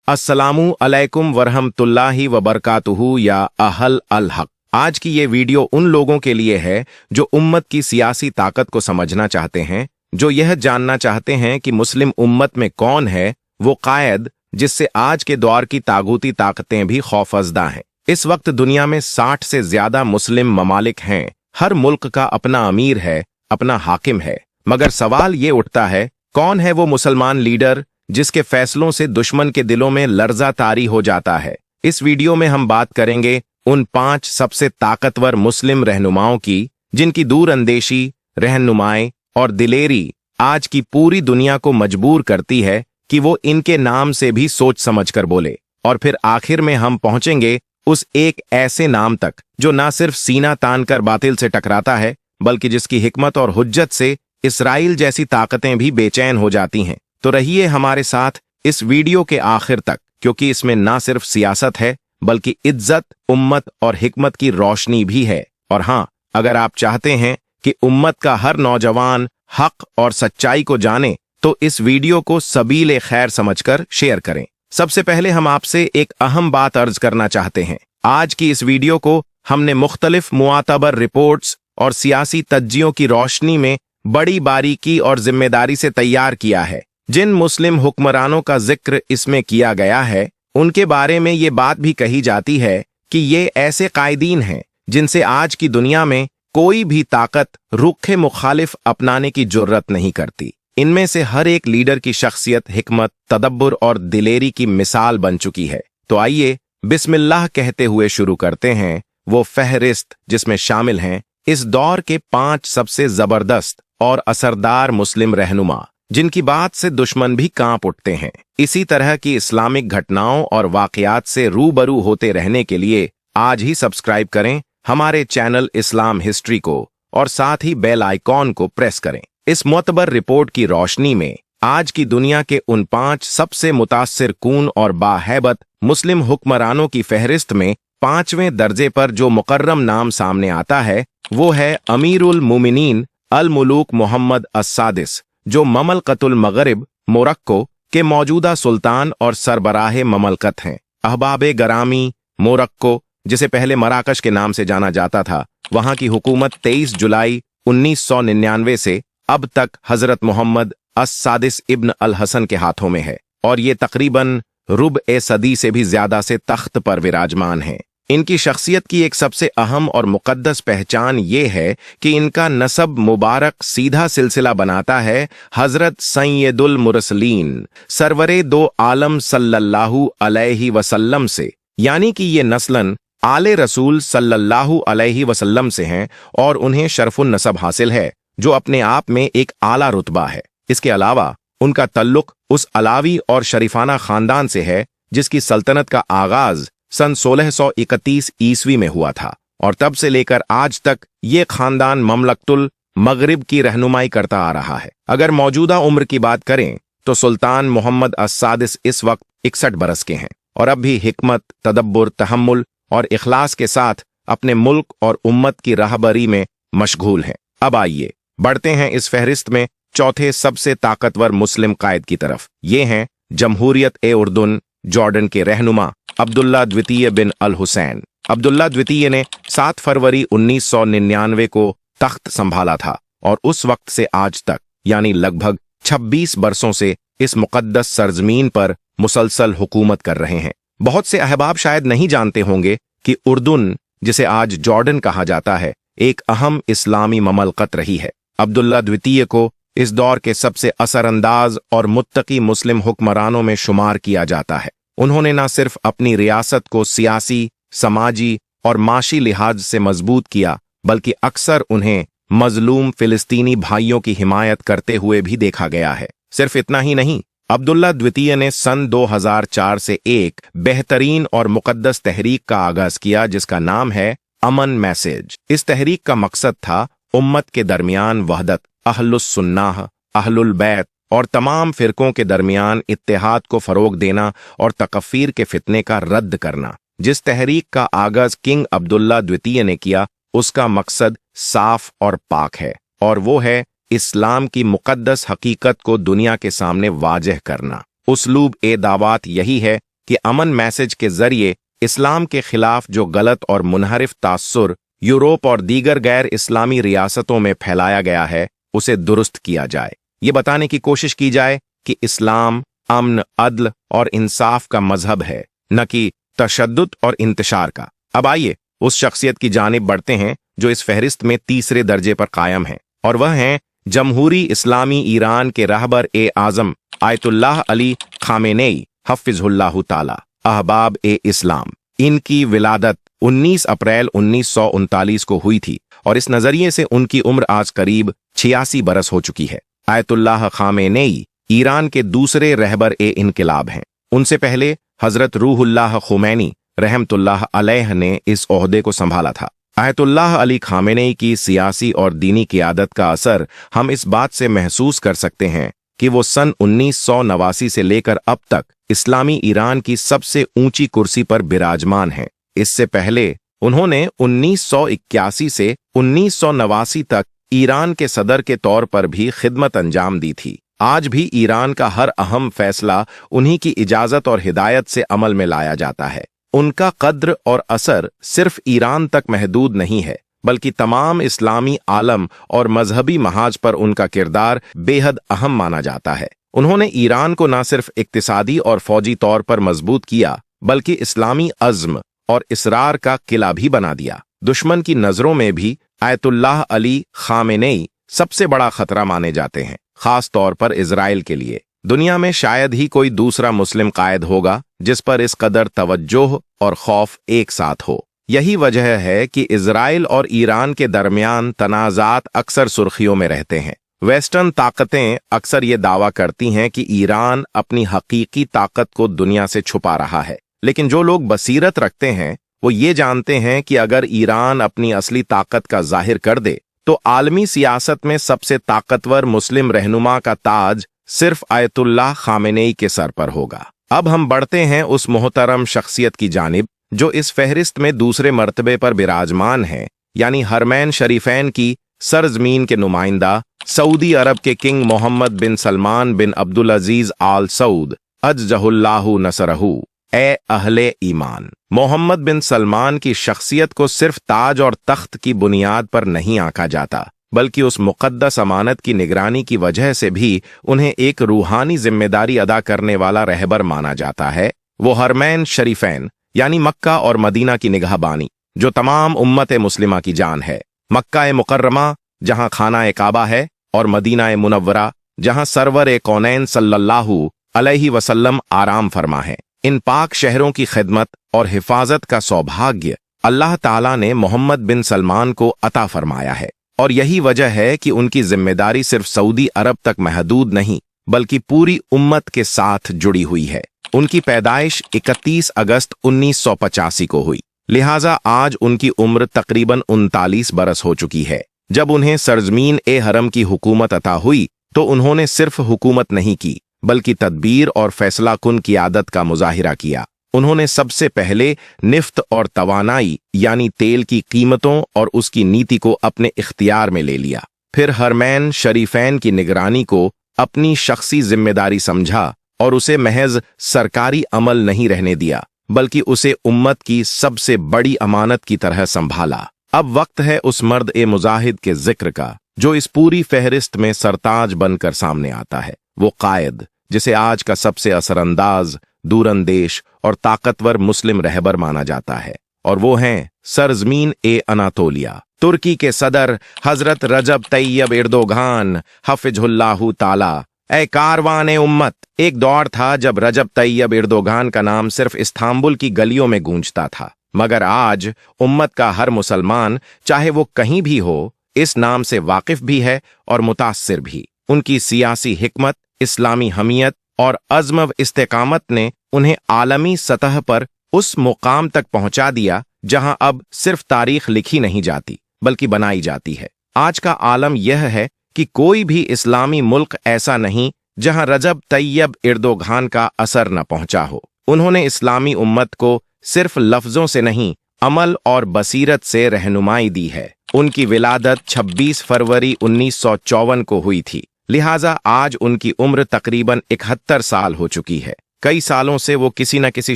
अस्सलामु अलैकुम वरहमतुल्लाहि वबरकातुहू या अहल अल हक। आज की ये वीडियो उन लोगों के लिए है जो उम्मत की सियासी ताकत को समझना चाहते हैं, जो यह जानना चाहते हैं कि मुस्लिम उम्मत में कौन है वो कायद जिससे आज के दौर की तागूती ताकतें भी खौफजदा हैं। इस वक्त दुनिया में 60 से ज्यादा मुस्लिम ममालिक हैं। हर मुल्क का अपना अमीर है, अपना हाकिम है, मगर सवाल ये उठता है कौन है वो मुसलमान लीडर जिसके फैसलों से दुश्मन के दिलों में लर्जा तारी हो जाता है। इस वीडियो में हम बात करेंगे उन 5 सबसे ताकतवर मुस्लिम रहनुमाओं की जिनकी दूरअंदेशी, रहनुमाई और दिलेरी आज की पूरी दुनिया को मजबूर करती है कि वो इनके नाम से भी सोच समझकर बोले। और फिर आखिर में हम पहुंचेंगे उस एक ऐसे नाम तक जो ना सिर्फ सीना तान कर बातिल से टकराता है, बल्कि जिसकी हिकमत और हुज्जत से इसराइल जैसी ताकतें भी बेचैन हो जाती हैं। तो रहिए हमारे साथ इस वीडियो के आखिर तक, क्योंकि इसमें ना सिर्फ सियासत है बल्कि इज्जत, उम्मत और हिकमत की रोशनी भी है। और हाँ, अगर आप चाहते हैं कि उम्मत का हर नौजवान हक और सच्चाई को जाने तो इस वीडियो को सबीले खैर समझकर शेयर करें। सबसे पहले हम आपसे एक अहम बात अर्ज करना चाहते हैं। आज की इस वीडियो को हमने मुख्तलिफ मुआतबर रिपोर्ट्स और सियासी तज्जियों की रोशनी में बड़ी बारीकी और जिम्मेदारी से तैयार किया है। जिन मुस्लिम हुक्मरानों का जिक्र इसमें किया गया है उनके बारे में ये बात भी कही जाती है कि ये ऐसे कायदीन हैं जिनसे आज की दुनिया में कोई भी ताकत रुखे मुखालिफ अपनाने की जुर्रत नहीं करती। इनमें से हर एक लीडर की शख्सियत, हिकमत, तदब्बुर और दिलेरी की मिसाल बन चुकी है। तो आइए बिस्मिल्लाह कहते हुए शुरू करते हैं वो फहरिस्त जिसमें शामिल हैं इस दौर के 5 सबसे जबरदस्त और असरदार मुस्लिम रहनुमा जिनकी बात से दुश्मन भी कांप उठते हैं। इसी तरह की इस्लामिक घटनाओं और वाकयात से रूबरू होते रहने के लिए आज ही सब्सक्राइब करें हमारे चैनल इस्लाम हिस्ट्री को और साथ ही बेल आइकॉन को प्रेस करें। इस मोतबर रिपोर्ट की रोशनी में आज की दुनिया के उन 5 सबसे मुतासिर कून और बाहैबत मुस्लिम हुक्मरानों की फहरिस्त में 5वें दर्जे पर जो मुकर्रम नाम सामने आता है वो है अमीरुल मोमिनीन अल मुलूक मोहम्मद अस्सादिस, जो ममलकतुल मगरिब मोरक्को के मौजूदा सुल्तान और सरबराह ममलकत हैं। अहबाबे गरामी मोरक्को, जिसे पहले मराकश के नाम से जाना जाता था, वहां की हुकूमत 23 जुलाई 1999 से अब तक हजरत मोहम्मद अस्सादिस इब्न अल हसन के हाथों में है और ये तकरीबन रुब-ए सदी से भी ज्यादा से तख्त पर विराजमान है। इनकी शख्सियत की एक सबसे अहम और मुकद्दस पहचान ये है कि इनका नसब मुबारक सीधा सिलसिला बनाता है हजरत सैयदुल मुरसलीन सरवरे दो आलम सल्लल्लाहु अलैहि वसल्लम से, यानी कि ये नस्लन आले रसूल सल्लल्लाहु अलैहि वसल्लम से हैं और उन्हें शरफुन नसब हासिल है जो अपने आप में एक आला रुतबा है। इसके अलावा उनका तल्लुक उस अलावी और शरीफाना खानदान से है जिसकी सल्तनत का आगाज सन 1631 ईस्वी में हुआ था और तब से लेकर आज तक ये खानदान ममलकतुल मगरिब की रहनुमाई करता आ रहा है। अगर मौजूदा उम्र की बात करें तो सुल्तान मोहम्मद अस्सादिस इस वक्त 61 बरस के हैं और अब भी हिकमत, तदब्बुर, तहम्मुल और इखलास के साथ अपने मुल्क और उम्मत की राहबरी में मशगूल हैं। अब आइए बढ़ते हैं इस फहरिस्त में चौथे सबसे ताकतवर मुस्लिम कायद की तरफ। ये हैं जमहूरियत-ए-उर्दुन जॉर्डन के रहनुमा अब्दुल्ला द्वितीय बिन अल हुसैन। अब्दुल्ला द्वितीय ने 7 फरवरी 1999 को तख्त संभाला था और उस वक्त से आज तक यानी लगभग 26 बरसों से इस मुकद्दस सरजमीन पर मुसलसल हुकूमत कर रहे हैं। बहुत से अहबाब शायद नहीं जानते होंगे कि उर्दुन, जिसे आज जॉर्डन कहा जाता है, एक अहम इस्लामी ममलकत रही है। अब्दुल्ला द्वितीय को इस दौर के सबसे असरअंदाज और मुत्तकी मुस्लिम हुक्मरानों में शुमार किया जाता है। उन्होंने न सिर्फ अपनी रियासत को सियासी, समाजी और माशी लिहाज से मजबूत किया, बल्कि अक्सर उन्हें मजलूम फिलिस्तीनी भाइयों की हिमायत करते हुए भी देखा गया है। सिर्फ इतना ही नहीं, अब्दुल्ला द्वितीय ने सन 2004 से एक बेहतरीन और मुकद्दस तहरीक का आगाज किया जिसका नाम है अमन मैसेज। इस तहरीक का मकसद था उम्मत के दरमियान वहदत, अहलुस सुन्नाह, अहलुल बैत और तमाम फिरकों के दरमियान इत्तेहाद को फरोग देना और तकफीर के फितने का रद्द करना। जिस तहरीक का आगाज किंग अब्दुल्ला द्वितीय ने किया उसका मकसद साफ और पाक है और वो है इस्लाम की मुकद्दस हकीकत को दुनिया के सामने वाजह करना। उसलूब ए दावात यही है कि अमन मैसेज के जरिए इस्लाम के खिलाफ जो गलत और मुनहरिफ तासुर यूरोप और दीगर गैर इस्लामी रियासतों में फैलाया गया है उसे दुरुस्त किया जाए। ये बताने की कोशिश की जाए कि इस्लाम अमन, अदल और इंसाफ का मजहब है, न कि तशद्दुद और इंतशार का। अब आइए उस शख्सियत की जानिब बढ़ते हैं जो इस फहरिस्त में तीसरे दर्जे पर कायम है, और वह हैं जमहूरी इस्लामी ईरान के रहबर ए आजम आयतुल्लाह अली खामेनेई हफ्फिज़हुल्लाहु ताला अहबाब ए इस्लाम। इनकी विलादत 19 अप्रैल 1939 को हुई थी और इस नजरिए से उनकी उम्र आज करीब 86 बरस हो चुकी है। आयतुल्लाह खामेनेई ईरान के दूसरे रहबर ए इनकिलाब हैं। उनसे पहले हजरत रूहुल्लाह खुमैनी रहमतुल्लाह अलैह ने इस ओहदे को संभाला था। आयतुल्लाह अली खामेनेई की सियासी और दीनी क़ियादत का असर हम इस बात से महसूस कर सकते हैं कि वो सन 1989 से लेकर अब तक इस्लामी ईरान की सबसे ऊंची कुर्सी पर विराजमान हैं। इससे पहले उन्होंने 1981 से 1989 तक ईरान के सदर के तौर पर भी खिदमत अंजाम दी थी। आज भी ईरान का हर अहम फैसला उन्हीं की इजाजत और हिदायत से अमल में लाया जाता है। उनका कद्र और असर सिर्फ ईरान तक महदूद नहीं है, बल्कि तमाम इस्लामी आलम और मजहबी महाज पर उनका किरदार बेहद अहम माना जाता है। उन्होंने ईरान को न सिर्फ इक्तिसादी और फौजी तौर पर मजबूत किया, बल्कि इस्लामी अज़्म और इसरार का किला भी बना दिया। दुश्मन की नजरों में भी आयतुल्लाह अली खामेनेई सबसे बड़ा खतरा माने जाते हैं, खास तौर पर इजराइल के लिए। दुनिया में शायद ही कोई दूसरा मुस्लिम कायद होगा जिस पर इस कदर तवज्जोह और खौफ एक साथ हो। यही वजह है कि इजराइल और ईरान के दरमियान तनाज़ात अक्सर सुर्खियों में रहते हैं। वेस्टर्न ताकतें अक्सर ये दावा करती हैं कि ईरान अपनी हकीकी ताकत को दुनिया से छुपा रहा है, लेकिन जो लोग बसीरत रखते हैं वो ये जानते हैं कि अगर ईरान अपनी असली ताकत का जाहिर कर दे तो आलमी सियासत में सबसे ताकतवर मुस्लिम रहनुमा का ताज सिर्फ आयतुल्लाह खामेनेई के सर पर होगा। अब हम बढ़ते हैं उस मोहतरम शख्सियत की जानिब जो इस फहरिस्त में दूसरे मर्तबे पर विराजमान है, यानी हरमैन शरीफैन की सरजमीन के नुमाइंदा सऊदी अरब के किंग मोहम्मद बिन सलमान बिन अब्दुल अजीज आल सऊद अज्जहुल्लाहु नसरहू। ए अहले ईमान, मोहम्मद बिन सलमान की शख्सियत को सिर्फ ताज और तख्त की बुनियाद पर नहीं आंका जाता, बल्कि उस मुक़द्दस अमानत की निगरानी की वजह से भी उन्हें एक रूहानी जिम्मेदारी अदा करने वाला रहबर माना जाता है। वो हरमैन शरीफैन यानी मक्का और मदीना की निगहबानी जो तमाम उम्मत मुस्लिमा की जान है। मक्का ए मुकर्रमा जहां खाना ए काबा है, और मदीना ए मुनव्वरा जहां सरवर ए कौनैन सल्लल्लाहु अलैहि वसल्लम आराम फरमा है। इन पाक शहरों की खिदमत और हिफाजत का सौभाग्य अल्लाह ताला ने मोहम्मद बिन सलमान को अता फरमाया है, और यही वजह है कि उनकी जिम्मेदारी सिर्फ सऊदी अरब तक महदूद नहीं बल्कि पूरी उम्मत के साथ जुड़ी हुई है। उनकी पैदाइश 31 अगस्त 1985 को हुई, लिहाजा आज उनकी उम्र तकरीबन 39 बरस हो चुकी है। जब उन्हें सरजमीन ए हरम की हुकूमत अता हुई तो उन्होंने सिर्फ हुकूमत नहीं की बल्कि तदबीर और फैसला कुन की आदत का मुजाहिरा किया। उन्होंने सबसे पहले निफ्त और तवानाई यानी तेल की कीमतों और उसकी नीति को अपने इख्तियार में ले लिया। फिर हरमैन शरीफैन की निगरानी को अपनी शख्सी जिम्मेदारी समझा और उसे महज सरकारी अमल नहीं रहने दिया, बल्कि उसे उम्मत की सबसे बड़ी अमानत की तरह संभाला। अब वक्त है उस मर्द ए मुजाहिद के जिक्र का जो इस पूरी फहरिस्त में सरताज बनकर सामने आता है। वो कायद जिसे आज का सबसे असरअंदाज, दूरंदेश और ताकतवर मुस्लिम रहबर माना जाता है, और वो हैं सरजमीन ए अनातोलिया, तुर्की के सदर हजरत रजब तैयब एर्दोगान हफ्फिज़हुल्लाहु ताला। ए कारवान उम्मत, एक दौर था जब रजब तैयब एर्दोगान का नाम सिर्फ इस्तांबुल की गलियों में गूंजता था, मगर आज उम्मत का हर मुसलमान चाहे वो कहीं भी हो इस नाम से वाकिफ भी है और मुतासिर भी। उनकी सियासी हिकमत, इस्लामी हमियत और अज़्म व इस्तेकामत ने उन्हें आलमी सतह पर उस मुकाम तक पहुंचा दिया जहां अब सिर्फ तारीख लिखी नहीं जाती बल्कि बनाई जाती है। आज का आलम यह है कि कोई भी इस्लामी मुल्क ऐसा नहीं जहां रजब तैयब एर्दोगान का असर न पहुंचा हो। उन्होंने इस्लामी उम्मत को सिर्फ लफ्जों से नहीं, अमल और बसीरत से रहनुमाई दी है। उनकी विलादत 26 फरवरी 1954 को हुई थी, लिहाजा आज उनकी उम्र तकरीबन 71 साल हो चुकी है। कई सालों से वो किसी न किसी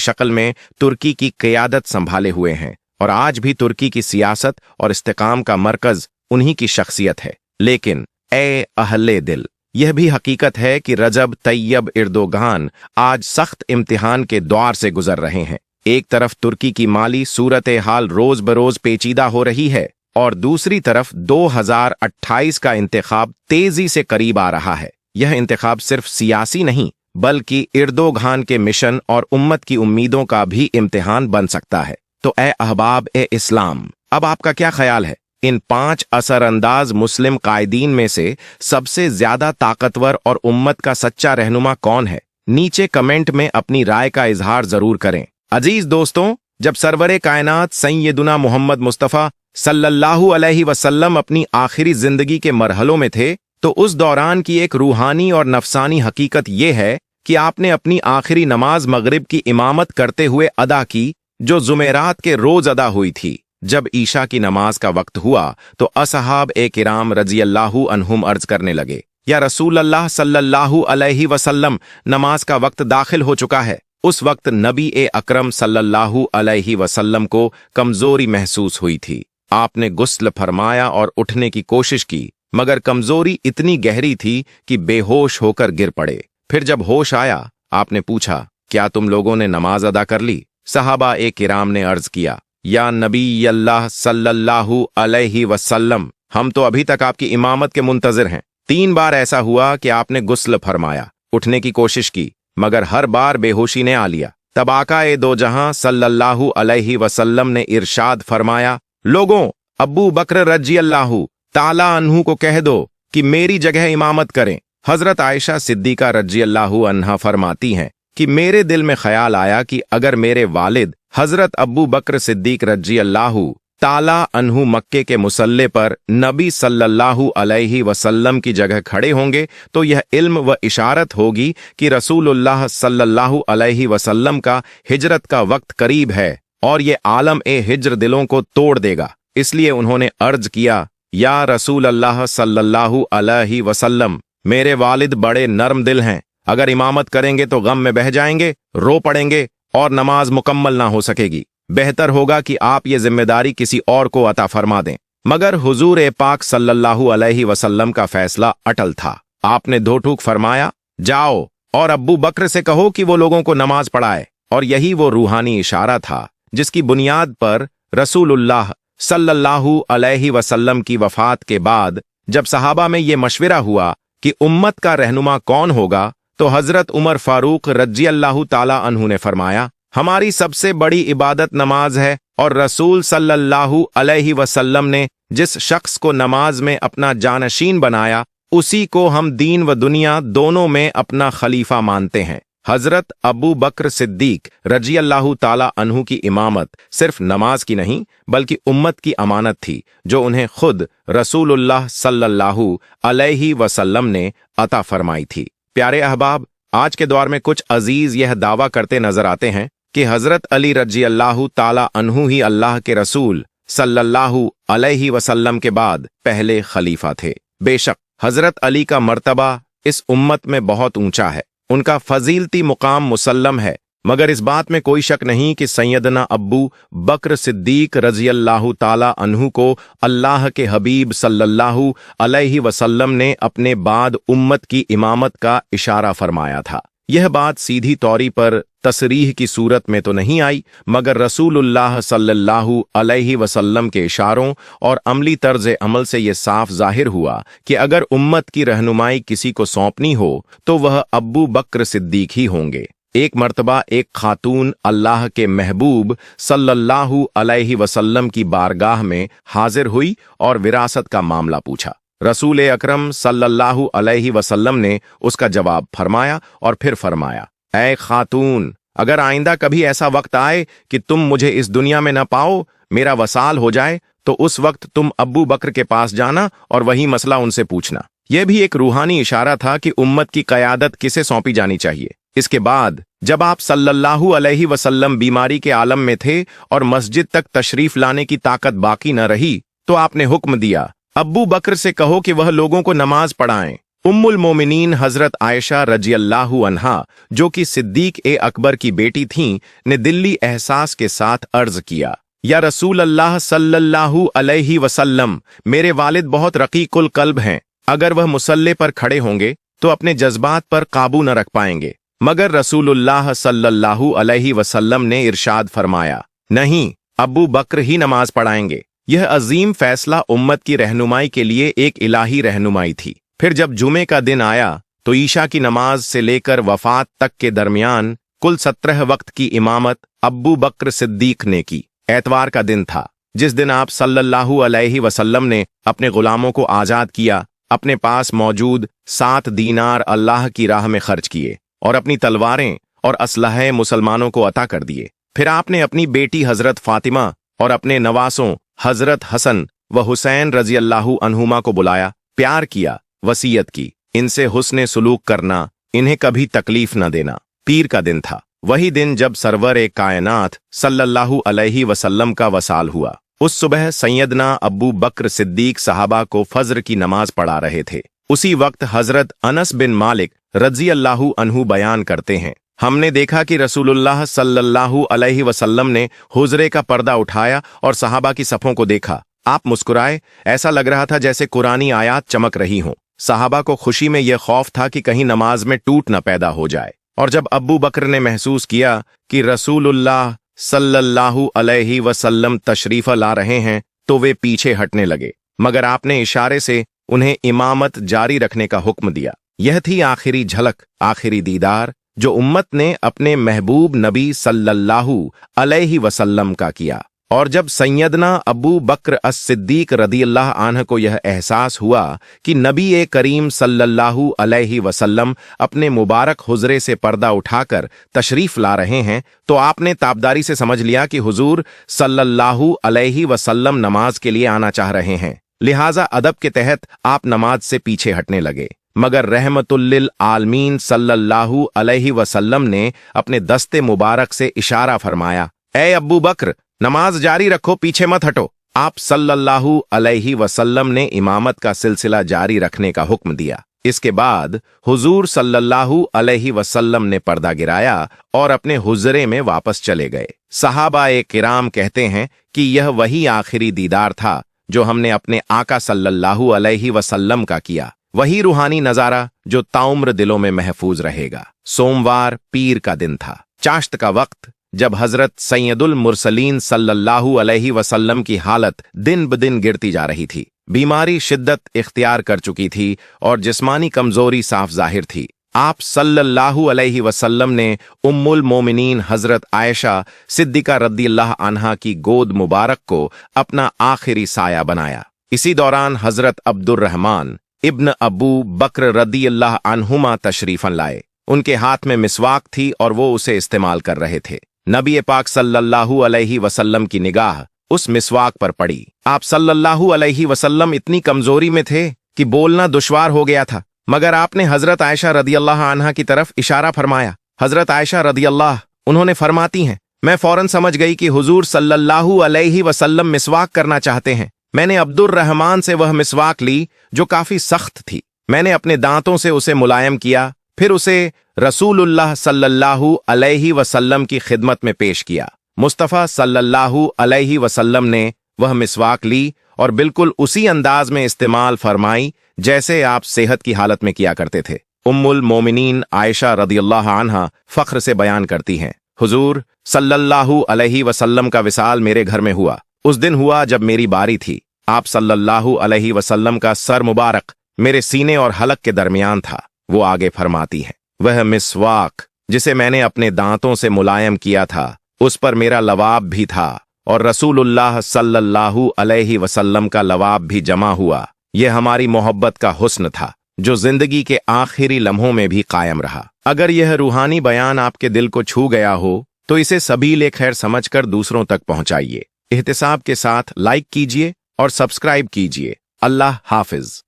शक्ल में तुर्की की क़यादत संभाले हुए हैं और आज भी तुर्की की सियासत और इस्तेकाम का मरकज उन्हीं की शख्सियत है। लेकिन ए अहले दिल, यह भी हकीकत है कि रजब तैयब एर्दोगान आज सख्त इम्तिहान के दौर से गुजर रहे हैं। एक तरफ तुर्की की माली सूरत हाल रोज बरोज पेचीदा हो रही है और दूसरी तरफ 2028 का इंतखाब तेजी से करीब आ रहा है। यह इंतखाब सिर्फ सियासी नहीं बल्कि एर्दोगान के मिशन और उम्मत की उम्मीदों का भी इम्तिहान बन सकता है। तो ए अहबाब ए इस्लाम, अब आपका क्या ख्याल है? इन 5 असरअंदाज मुस्लिम कायदीन में से सबसे ज्यादा ताकतवर और उम्मत का सच्चा रहनुमा कौन है? नीचे कमेंट में अपनी राय का इजहार जरूर करें। अजीज दोस्तों, जब सरवरे कायनात सैयदुना मोहम्मद मुस्तफ़ा सल्लल्लाहु अलैहि वसल्लम अपनी आखिरी जिंदगी के मरहलों में थे, तो उस दौरान की एक रूहानी और नफसानी हकीकत यह है कि आपने अपनी आखिरी नमाज मगरिब की इमामत करते हुए अदा की, जो जुमेरात के रोज अदा हुई थी। जब ईशा की नमाज का वक्त हुआ तो असहाब ए किराम रज़ियल्लाहु अन्हुम अर्ज करने लगे, या रसूल अल्लाह सल्लल्लाहु अलैहि वसल्लम, नमाज का वक्त दाखिल हो चुका है। उस वक्त नबी ए अकरम सल्लल्लाहु अलैहि वसल्लम को कमजोरी महसूस हुई थी। आपने गुस्ल फरमाया और उठने की कोशिश की, मगर कमजोरी इतनी गहरी थी कि बेहोश होकर गिर पड़े। फिर जब होश आया, आपने पूछा, क्या तुम लोगों ने नमाज अदा कर ली? सहाबा ए किराम ने अर्ज किया, या नबी अल्लाह सल्लल्लाहु अलैहि वसल्लम, हम तो अभी तक आपकी इमामत के मुंतजिर हैं। 3 बार ऐसा हुआ कि आपने गुस्ल फरमाया, उठने की कोशिश की, मगर हर बार बेहोशी ने आ लिया। तब आका ए दो जहां सल्लल्लाहु अलैहि वसल्लम ने इरशाद फरमाया, लोगों, अब्बू बकर रज़ियल्लाहु ताला अन्हु को कह दो कि मेरी जगह इमामत करें। हजरत आयशा सिद्दीका रज़ियल्लाहु अन्हा फरमाती हैं कि मेरे दिल में ख्याल आया कि अगर मेरे वालिद हजरत अब्बू बकर सिद्दीक रज़ियल्लाहु ताला अन्हु मक्के के मुसल्ले पर नबी सल्लल्लाहु अलैहि वसल्लम की जगह खड़े होंगे तो यह इल्म व इशारत होगी कि रसूलुल्लाह सल्लल्लाहु अलैहि वसल्लम का हिजरत का वक्त करीब है और ये आलम ए हिज्र दिलों को तोड़ देगा। इसलिए उन्होंने अर्ज किया, या रसूल अल्लाह सल्लल्लाहु अलैहि वसल्लम, मेरे वालिद बड़े नर्म दिल हैं, अगर इमामत करेंगे तो गम में बह जाएंगे, रो पड़ेंगे और नमाज मुकम्मल ना हो सकेगी। बेहतर होगा कि आप ये जिम्मेदारी किसी और को अता फरमा दें। मगर हुजूर ए पाक सल्लल्लाहु अलैहि वसल्लम का फैसला अटल था। आपने धो ठूक फरमाया, जाओ और अब्बू बकर से कहो कि वो लोगों को नमाज पढ़ाए। और यही वो रूहानी इशारा था जिसकी बुनियाद पर रसूलुल्लाह सल्लल्लाहु अलैहि वसल्लम की वफात के बाद जब सहाबा में ये मशविरा हुआ कि उम्मत का रहनुमा कौन होगा, तो हजरत उमर फारूक रज़ियल्लाहु ताला अन्हु ने फरमाया, हमारी सबसे बड़ी इबादत नमाज है और रसूल सल्लल्लाहु अलैहि वसल्लम ने जिस शख्स को नमाज में अपना जानशीन बनाया, उसी को हम दीन व दुनिया दोनों में अपना खलीफा मानते हैं। हजरत अबू बकर सिद्दीक रज़ियल्लाहु ताला अन्हु की इमामत सिर्फ नमाज की नहीं बल्कि उम्मत की अमानत थी, जो उन्हें खुद रसूलुल्लाह सल्लल्लाहु अलैहि वसल्लम ने अता फरमाई थी। प्यारे अहबाब, आज के दौर में कुछ अजीज यह दावा करते नजर आते हैं कि हजरत अली रज़ियल्लाहु ताला अन्हु ही अल्लाह के रसूल सल्लल्लाहु अलैहि वसल्लम के बाद पहले खलीफा थे। बेशक हजरत अली का मर्तबा इस उम्मत में बहुत ऊंचा है, उनका फजीलती मुकाम मुसल्लम है, मगर इस बात में कोई शक नहीं कि सैयदना अब्बू बकर सिद्दीक रज़ियल्लाहु ताला अन्हु को अल्लाह के हबीब सल्लल्लाहु अलैहि वसल्लम ने अपने बाद उम्मत की इमामत का इशारा फरमाया था। यह बात सीधी तौरी पर तसरीह की सूरत में तो नहीं आई, मगर रसूलुल्लाह सल्लल्लाहु अलैहि वसल्लम के इशारों और अमली तर्ज अमल से यह साफ जाहिर हुआ कि अगर उम्मत की रहनुमाई किसी को सौंपनी हो तो वह अब्बू बकर सिद्दीक ही होंगे। एक मर्तबा एक खातून अल्लाह के महबूब सल्लल्लाहु अलैहि वसल्लम की बारगाह में हाजिर हुई और विरासत का मामला पूछा। रसूल अकरम सल्लल्लाहु अलैहि वसल्लम ने उसका जवाब फरमाया और फिर फरमाया, ऐ खातून, अगर आइंदा कभी ऐसा वक्त आए कि तुम मुझे इस दुनिया में न पाओ, मेरा वसाल हो जाए, तो उस वक्त तुम अब्बू बकर के पास जाना और वही मसला उनसे पूछना। यह भी एक रूहानी इशारा था कि उम्मत की क़यादत किसे सौंपी जानी चाहिए। इसके बाद जब आप सल्लल्लाहु अलैहि वसल्लम बीमारी के आलम में थे और मस्जिद तक तशरीफ लाने की ताकत बाकी न रही, तो आपने हुक्म दिया, अब्बू बकर से कहो कि वह लोगों को नमाज पढ़ाएं उम्मुल मोमिनीन हजरत आयशा रजियल्लाहु अन्हा, जो कि सिद्दीक ए अकबर की बेटी थीं, ने दिल्ली एहसास के साथ अर्ज किया, या रसूल अल्लाह सल्लल्लाहु अलैहि वसल्लम, मेरे वालिद बहुत रकीकुल कल्ब हैं। अगर वह मुसल्ले पर खड़े होंगे तो अपने जज्बात पर काबू न रख पाएंगे। मगर रसूलुल्लाह सल्लल्लाहु अलैहि वसल्लम ने इरशाद फरमाया, नहीं, अबू बकर ही नमाज पढ़ाएंगे। यह अजीम फैसला उम्मत की रहनुमाई के लिए एक इलाही रहनुमाई थी। फिर जब जुमे का दिन आया तो ईशा की नमाज से लेकर वफात तक के दरमियान कुल 17 वक्त की इमामत अब्बू बकर सिद्दीक ने की। एतवार का दिन था जिस दिन आप सल्लल्लाहु अलैहि वसल्लम ने अपने गुलामों को आजाद किया, अपने पास मौजूद 7 दीनार अल्लाह की राह में खर्च किए और अपनी तलवारें और असलहे मुसलमानों को अता कर दिए। फिर आपने अपनी बेटी हजरत फातिमा और अपने नवासों हजरत हसन व हुसैन रजियल्लाहु अन्हुमा को बुलाया, प्यार किया, वसीयत की, इनसे हुस्ने सुलूक करना, इन्हें कभी तकलीफ न देना। पीर का दिन था, वही दिन जब सरवर कायनात सल्लल्लाहु अलैहि वसल्लम का वसाल हुआ। उस सुबह सैयदना अब्बू बकर सिद्दीक सहाबा को फज्र की नमाज पढ़ा रहे थे। उसी वक्त हजरत अनस बिन मालिक रज़ियल्लाहु अन्हु बयान करते हैं, हमने देखा कि रसूलुल्लाह सल्लल्लाहु अलैहि वसल्लम ने हुजरे का पर्दा उठाया और सहाबा की सफ़ों को देखा। आप मुस्कुराए, ऐसा लग रहा था जैसे कुरानी आयात चमक रही हों। सहाबा को खुशी में यह खौफ था कि कहीं नमाज में टूट न पैदा हो जाए। और जब अब्बू बकर ने महसूस किया कि रसूलुल्लाह सल्लल्लाहु अलैहि वसल्लम तशरीफ ला रहे हैं तो वे पीछे हटने लगे, मगर आपने इशारे से उन्हें इमामत जारी रखने का हुक्म दिया। यह थी आखिरी झलक, आखिरी दीदार जो उम्मत ने अपने महबूब नबी सल्लल्लाहु अलैहि वसल्लम का किया। और जब सैयदना अबू बकर अस-सिद्दीक रदियल्लाह अन्हु को यह एहसास हुआ कि नबी करीम सल्लल्लाहु अलैहि वसल्लम अपने मुबारक हुजरे से पर्दा उठाकर तशरीफ ला रहे हैं, तो आपने ताबदारी से समझ लिया कि हुजूर सल्लल्लाहु अलैहि वसल्लम नमाज के लिए आना चाह रहे हैं। लिहाजा अदब के तहत आप नमाज से पीछे हटने लगे। मगर रहमतुल लिल आलमीन सल्लल्लाहु अलैहि वसल्लम ने अपने दस्ते मुबारक से इशारा फरमाया, ए अब्बू बकर, नमाज जारी रखो, पीछे मत हटो। आप सल्लल्लाहु अलैहि वसल्लम ने इमामत का सिलसिला जारी रखने का हुक्म दिया। इसके बाद हुजूर सल्लल्लाहु अलैहि वसल्लम ने पर्दा गिराया और अपने हुजरे में वापस चले गए। सहाबा-ए किराम कहते हैं कि यह वही आखिरी दीदार था जो हमने अपने आका सल्लल्लाहु अलैहि वसल्लम का किया, वही रूहानी नजारा जो ताउम्र दिलों में महफूज रहेगा। सोमवार पीर का दिन था, चाश्त का वक्त, जब हजरत सैयदुल मुरसलीन सल्लल्लाहु अलैहि वसल्लम की हालत दिन ब दिन गिरती जा रही थी। बीमारी शिद्दत इख्तियार कर चुकी थी और जिस्मानी कमजोरी साफ जाहिर थी। आप सल्लल्लाहु अलैहि वसल्लम ने उम्मुल मोमिनीन हजरत आयशा सिद्दीका रदियल्लाहु अन्हा की गोद मुबारक को अपना आखिरी साया बनाया। इसी दौरान हजरत अब्दुर्रहमान इब्न अबू बकर रदियल्लाहु अन्हुमा तशरीफन लाए। उनके हाथ में मिसवाक थी और वो उसे इस्तेमाल कर रहे थे। नबी पाक सल्लल्लाहु अलैहि वसल्लम की निगाह उस मिसवाक पर पड़ी। आप सल्लल्लाहु अलैहि वसल्लम इतनी कमजोरी में थे कि बोलना दुश्वार हो गया था, मगर आपने हजरत आयशा रदियल्लाहु अन्हा की तरफ इशारा फरमाया। हजरत आयशा रदियल्लाहु उन्होंने फरमाती हैं, मैं फौरन समझ गई कि हुजूर सल्लल्लाहु अलैहि वसल्लम मिसवाक करना चाहते हैं। मैंने अब्दुर्रहमान से वह मिसवाक ली जो काफी सख्त थी। मैंने अपने दांतों से उसे मुलायम किया, फिर उसे रसूलुल्लाह सल्लल्लाहु अलैहि वसल्लम की खिदमत में पेश किया। मुस्तफ़ा सल्लल्लाहु अलैहि वसल्लम ने वह मिसवाक ली और बिल्कुल उसी अंदाज में इस्तेमाल फरमाई जैसे आप सेहत की हालत में किया करते थे। उम्मुल मोमिनीन आयशा रदियल्लाहु अन्हा फख्र से बयान करती हैं, हुजूर सल्लल्लाहु अलैहि वसल्लम का विसाल मेरे घर में हुआ। उस दिन हुआ जब मेरी बारी थी। आप सल्लल्लाहु अलैहि वसल्लम का सर मुबारक मेरे सीने और हलक के दरमियान था। वो आगे फरमाती है, वह मिसवाक जिसे मैंने अपने दांतों से मुलायम किया था, उस पर मेरा लवाब भी था और रसूलुल्लाह सल्लल्लाहु अलैहि वसल्लम का लवाब भी जमा हुआ। यह हमारी मोहब्बत का हुस्न था जो जिंदगी के आखिरी लम्हों में भी कायम रहा। अगर यह रूहानी बयान आपके दिल को छू गया हो तो इसे सबील खैर समझकर दूसरों तक पहुंचाइए। एहतिसाब के साथ लाइक कीजिए और सब्सक्राइब कीजिए। अल्लाह हाफिज।